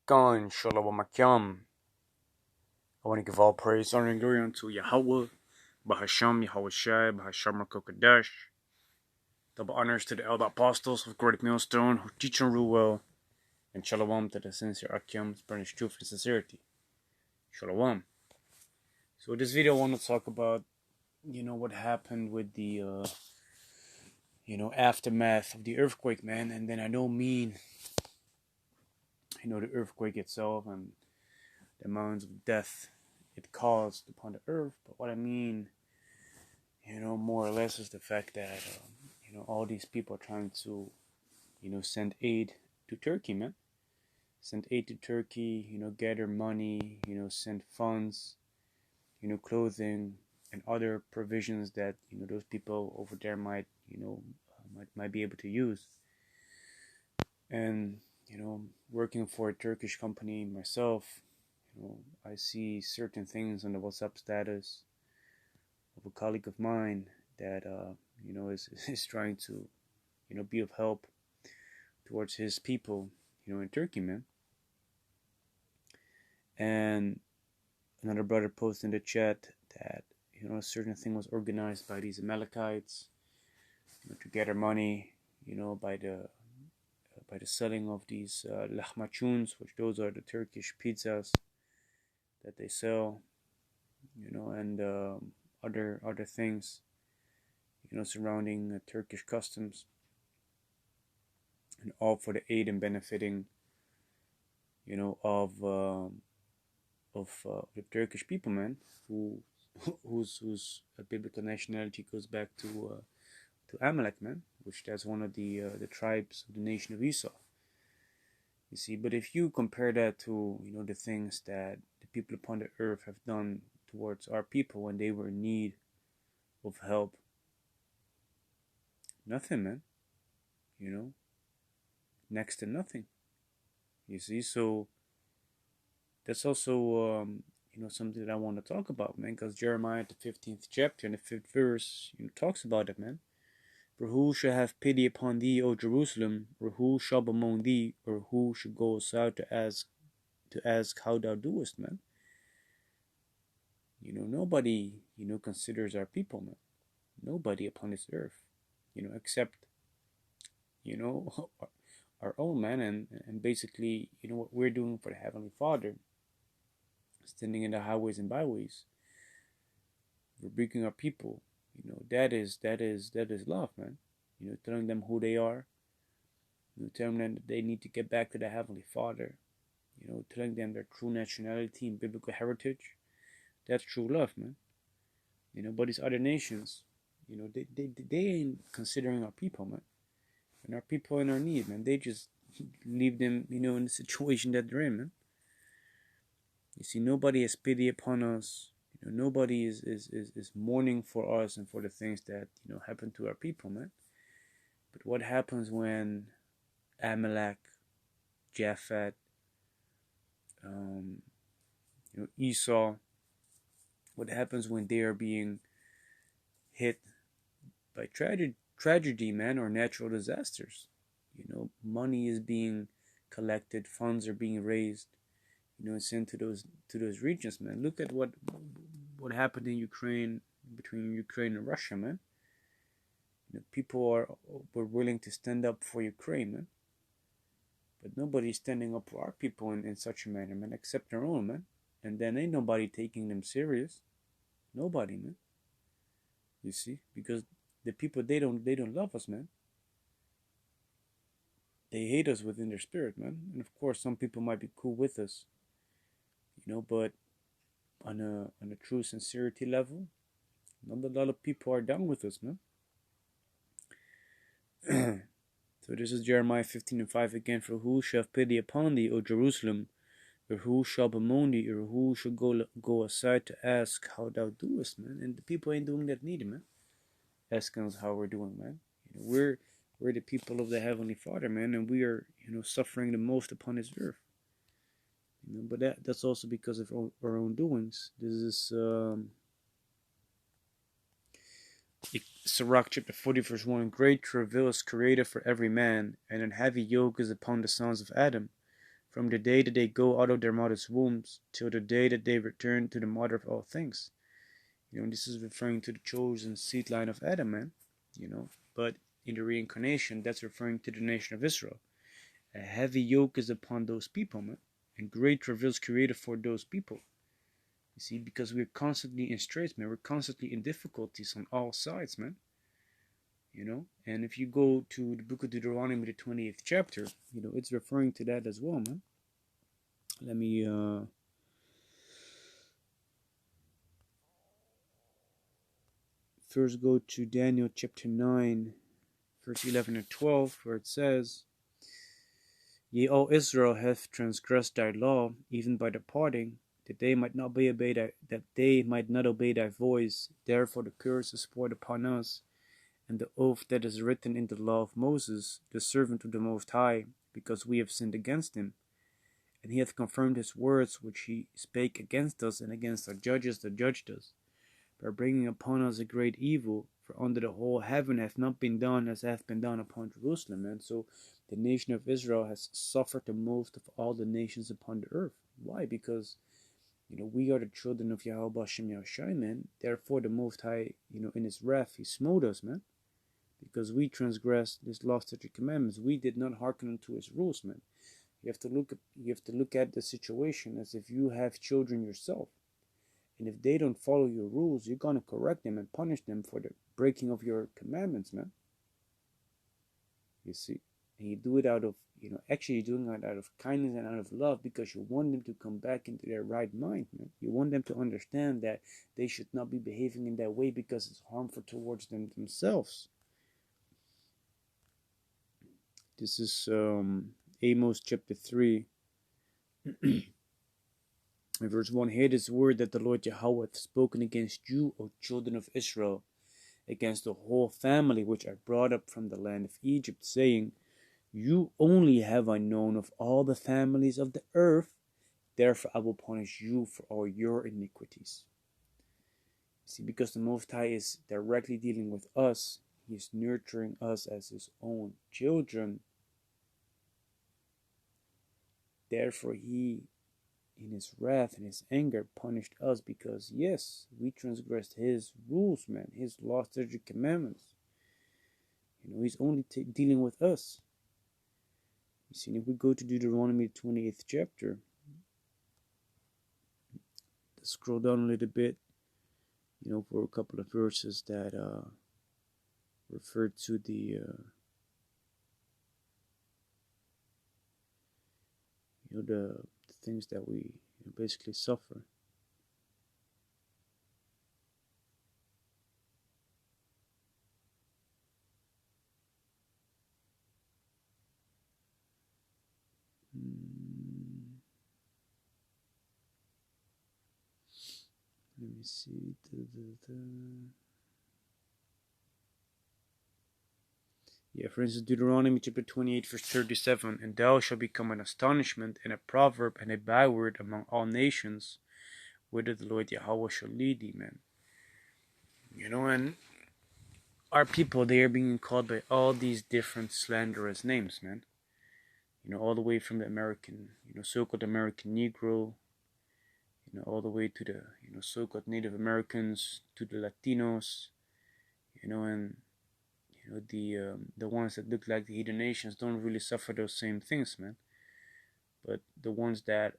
Khan, Shalom Akyam. I want to give all praise, honor, and glory unto Yahweh, Bahasham, Yahweh Shai, Bahasham Kodesh. Double honors to the elder apostles of Great Millstone who teach and rule well, and Shalom to the sincere Akyams, burnish truth and sincerity. Shalom. So this video I want to talk about, what happened with the, aftermath of the earthquake, man. And then I don't mean, the earthquake itself and the amounts of death it caused upon the earth, but what I mean, more or less is the fact that, all these people are trying to, send aid to Turkey, man. Send aid to Turkey, gather money, send funds, clothing and other provisions that, those people over there might be able to use. And, working for a Turkish company myself, I see certain things on the WhatsApp status of a colleague of mine that, is trying to, be of help towards his people, in Turkey, man. And another brother posted in the chat that, a certain thing was organized by these Amalekites, to gather money, by the selling of these lahmacuns, which those are the Turkish pizzas that they sell, and other things, surrounding Turkish customs, and all for the aid and benefiting, of the Turkish people, man, whose biblical nationality goes back to Amalek, man, which that's one of the tribes of the nation of Esau. You see, but if you compare that to, the things that the people upon the earth have done towards our people when they were in need of help, nothing, man, next to nothing. You see, so that's also, something that I want to talk about, man, because Jeremiah, the 15th chapter and the 5th verse, talks about it, man. For who shall have pity upon thee, O Jerusalem, or who shall bemoan thee, or who shall go aside to ask how thou doest, man? Nobody, considers our people, man. Nobody upon this earth, except, our own, man, and basically, what we're doing for the Heavenly Father, standing in the highways and byways, rebuking our people. That is love, man. Telling them who they are. Telling them that they need to get back to the Heavenly Father. Telling them their true nationality and biblical heritage. That's true love, man. But these other nations, they ain't considering our people, man. And our people in our need, man. They just leave them, in the situation that they're in, man. You see, nobody has pity upon us. Nobody is mourning for us and for the things that, happen to our people, man. But what happens when Amalek, Japhet, Esau, what happens when they are being hit by tragedy, man, or natural disasters? Money is being collected, funds are being raised, sent to those regions, man. Look at what happened in Ukraine, between Ukraine and Russia, man. People were willing to stand up for Ukraine, man. But nobody's standing up for our people in such a manner, man, except their own, man. And then ain't nobody taking them serious. Nobody, man. You see, because the people, they don't love us, man. They hate us within their spirit, man. And of course, some people might be cool with us, but on a true sincerity level, not a lot of people are down with us, man. So this is Jeremiah 15:5 again. For who shall have pity upon thee, O Jerusalem, or who shall bemoan thee, or who shall go aside to ask how thou doest, man? And the people ain't doing that neither, man. Asking us how we're doing, man. We're the people of the Heavenly Father, man, and we are, suffering the most upon this earth. But that's also because of our own doings. This is Sirach chapter 40 verse 1. Great travail is created for every man, and an heavy yoke is upon the sons of Adam. from the day that they go out of their mother's wombs till the day that they return to the mother of all things. This is referring to the chosen seed line of Adam, man. But in the reincarnation, that's referring to the nation of Israel. A heavy yoke is upon those people, man, and great travails created for those people. You see, because we're constantly in straits, man. We're constantly in difficulties on all sides, man. And if you go to the book of Deuteronomy, the 28th chapter, it's referring to that as well, man. Let me first go to Daniel chapter 9, verse 11 and 12, where it says, Ye, all Israel, hath transgressed thy law, even by departing, that they might not obey thy voice. Therefore the curse is poured upon us, and the oath that is written in the law of Moses, the servant of the Most High, because we have sinned against him. And he hath confirmed his words which he spake against us and against our judges that judged us, by bringing upon us a great evil, for under the whole heaven hath not been done as hath been done upon Jerusalem. And so the nation of Israel has suffered the most of all the nations upon the earth. Why? Because we are the children of Yahweh Hashem Yahushai, man. Therefore the Most High, in his wrath, he smote us, man. Because we transgressed his law, statutes, commandments. We did not hearken unto his rules, man. You have to look at the situation as if you have children yourself. And if they don't follow your rules, you're going to correct them and punish them for the breaking of your commandments, man. You see? And you do it out of, actually you're doing it out of kindness and out of love, because you want them to come back into their right mind, man. You want them to understand that they should not be behaving in that way because it's harmful towards them themselves. This is Amos chapter 3. In verse 1, hear this word that the Lord Yahweh hath spoken against you, O children of Israel, against the whole family which I brought up from the land of Egypt, saying, You only have I known of all the families of the earth, therefore I will punish you for all your iniquities. See, because the Most High is directly dealing with us, he is nurturing us as his own children. Therefore he, in his wrath and his anger, punished us because, yes, we transgressed his rules, man, his law, statutes, commandments. He's only dealing with us. You see, if we go to Deuteronomy 28th chapter, let's scroll down a little bit, for a couple of verses that refer to the the things that we basically suffer. Let me see. Yeah, for instance, Deuteronomy chapter 28, verse 37, And thou shalt become an astonishment and a proverb and a byword among all nations, whither the Lord Yahweh shall lead thee, man. And our people, they are being called by all these different slanderous names, man. All the way from the American, so-called American Negro, all the way to the, so-called Native Americans, to the Latinos, and the ones that look like the heathen nations don't really suffer those same things, man. But the ones that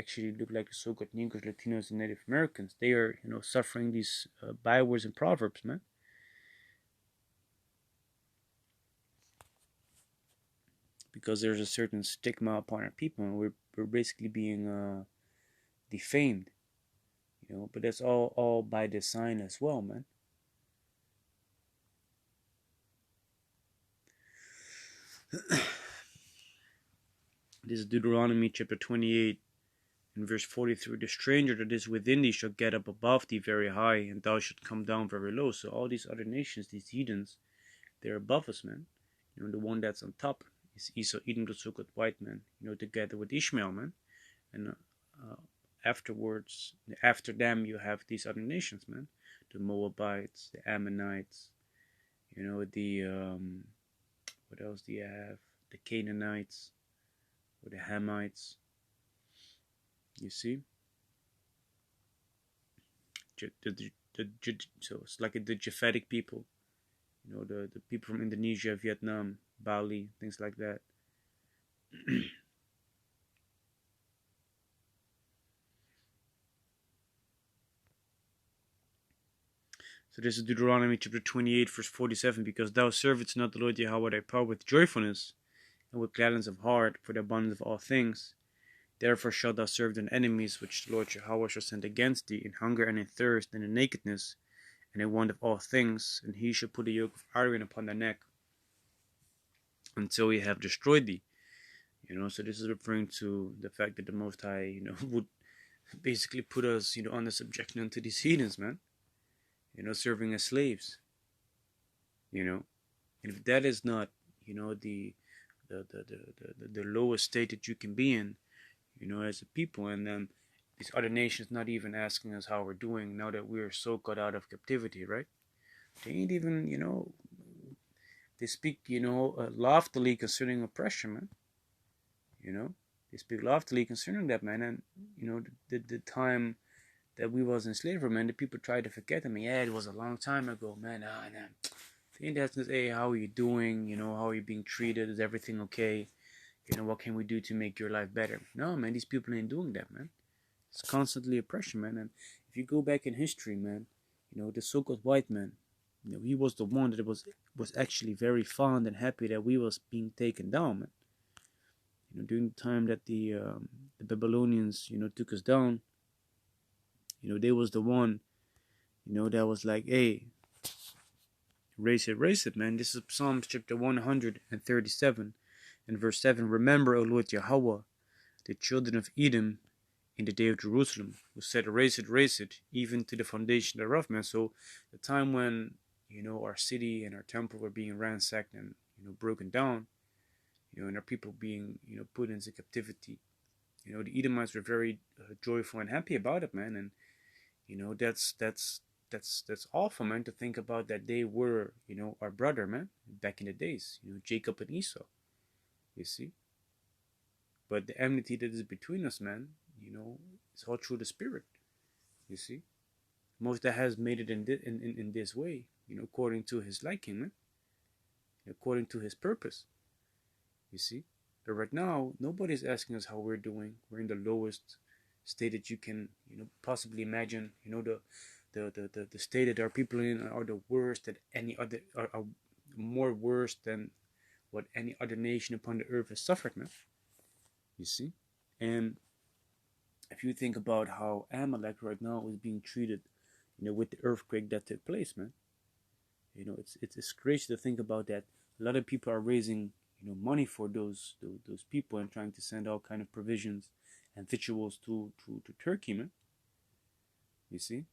actually look like the so-called Negroes, Latinos, and Native Americans, they are suffering these bywords and proverbs, man. Because there's a certain stigma upon our people, and we're basically being defamed, But that's all by design as well, man. This is Deuteronomy chapter 28 and verse 43. The stranger that is within thee shall get up above thee very high, and thou shalt come down very low. So all these other nations, these heathens, they're above us, man. The one that's on top is Esau, Edom, the so-called white man, together with Ishmael, man. And afterwards, after them, you have these other nations, man. The Moabites, the Ammonites, the what else do you have? The Canaanites, or the Hamites. You see, so it's like the Japhetic people. The people from Indonesia, Vietnam, Bali, things like that. So this is Deuteronomy chapter 28, verse 47. Because thou servest not the Lord Yahweh thy power with joyfulness and with gladness of heart for the abundance of all things. Therefore shalt thou serve thine enemies, which the Lord Yahweh shall send against thee, in hunger and in thirst and in nakedness and in want of all things. And he shall put a yoke of iron upon thy neck until he have destroyed thee. So this is referring to the fact that the Most High, would basically put us, under subjection unto these heathens, man. Serving as slaves. And if that is not, the lowest state that you can be in, as a people, and then these other nations not even asking us how we're doing now that we're so cut out of captivity, right? They ain't even, they speak, loftily concerning oppression, man. They speak loftily concerning that, man. And, the time that we was in slavery, man, the people try to forget. I mean, yeah, it was a long time ago, man. They ain't asking us, hey, how are you doing? How are you being treated? Is everything okay? What can we do to make your life better? No, man, these people ain't doing that, man. It's constantly oppression, man. And if you go back in history, man, the so-called white man, he was the one that was actually very fond and happy that we was being taken down, man. During the time that the Babylonians, took us down, they was the one, that was like, hey, race it, man. This is Psalms chapter 137 and verse 7. Remember, O Lord Yahweh, the children of Edom in the day of Jerusalem, who said, raise it, even to the foundation thereof, man. So the time when, our city and our temple were being ransacked and, broken down, and our people being, put into captivity, the Edomites were very joyful and happy about it, man. And, that's awful, man, to think about that they were, our brother, man, back in the days, Jacob and Esau, you see. But the enmity that is between us, man, it's all through the Spirit, you see. Most that has made it in this way, according to his liking, man, according to his purpose, you see. But right now, nobody's asking us how we're doing. We're in the lowest state that you can, possibly imagine. The state that our people in are the worst that any other, are more worse than what any other nation upon the earth has suffered, man. You see? And if you think about how Amalek right now is being treated, with the earthquake that took place, man. It's crazy to think about that. A lot of people are raising, money for those people and trying to send all kind of provisions and victuals to Turkey, man. You see?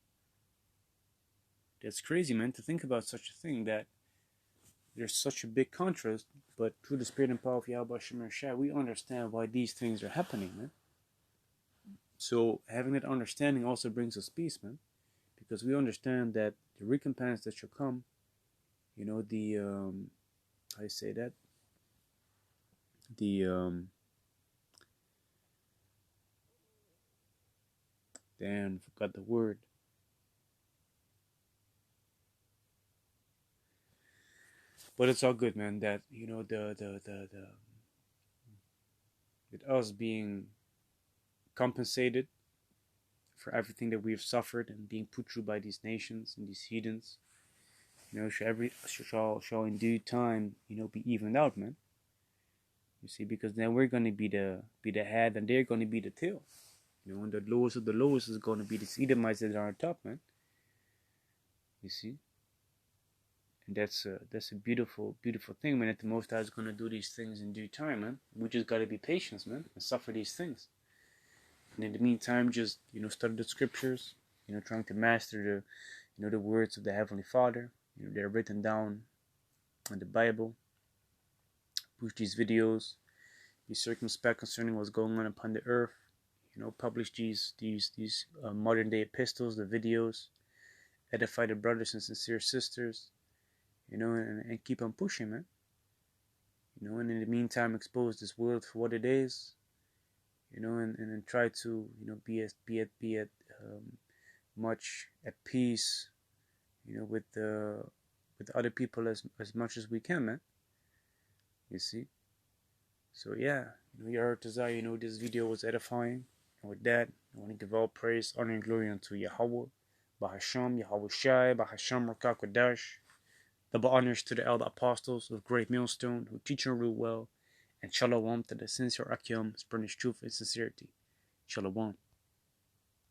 That's crazy, man, to think about such a thing, that there's such a big contrast, but through the spirit and power of Yahweh Shemar Shah, we understand why these things are happening, man. So having that understanding also brings us peace, man. Because we understand that the recompense that shall come, how you say that? Damn, forgot the word. But it's all good, man. That with us being compensated for everything that we've suffered and being put through by these nations and these heathens, shall in due time, be evened out, man. You see, because then we're gonna be the head and they're gonna be the tail. And the lowest of the lowest is gonna be the Edomites that are on top, man. You see. And that's a beautiful, beautiful thing, man. That the Most High is gonna do these things in due time, man. We just gotta be patient, man, and suffer these things. And in the meantime, just study the scriptures, trying to master the words of the Heavenly Father. They're written down in the Bible. Push these videos. Be circumspect concerning what's going on upon the earth. Publish these modern day epistles, the videos. Edify the brothers and sincere sisters. And keep on pushing, man. And in the meantime, expose this world for what it is. and try to, be at much at peace, with other people as much as we can, man. You see. So yeah, Ya Tazai, this video was edifying. And with that, I want to give all praise, honor, and glory unto Yahweh, Bahasham, Yahweh Shai, Bahasham Rakakwadash. Double honors to the elder apostles of Great Millstone who teach and rule well, and shalom to the sincere Akim, spreading truth and sincerity. Shalom.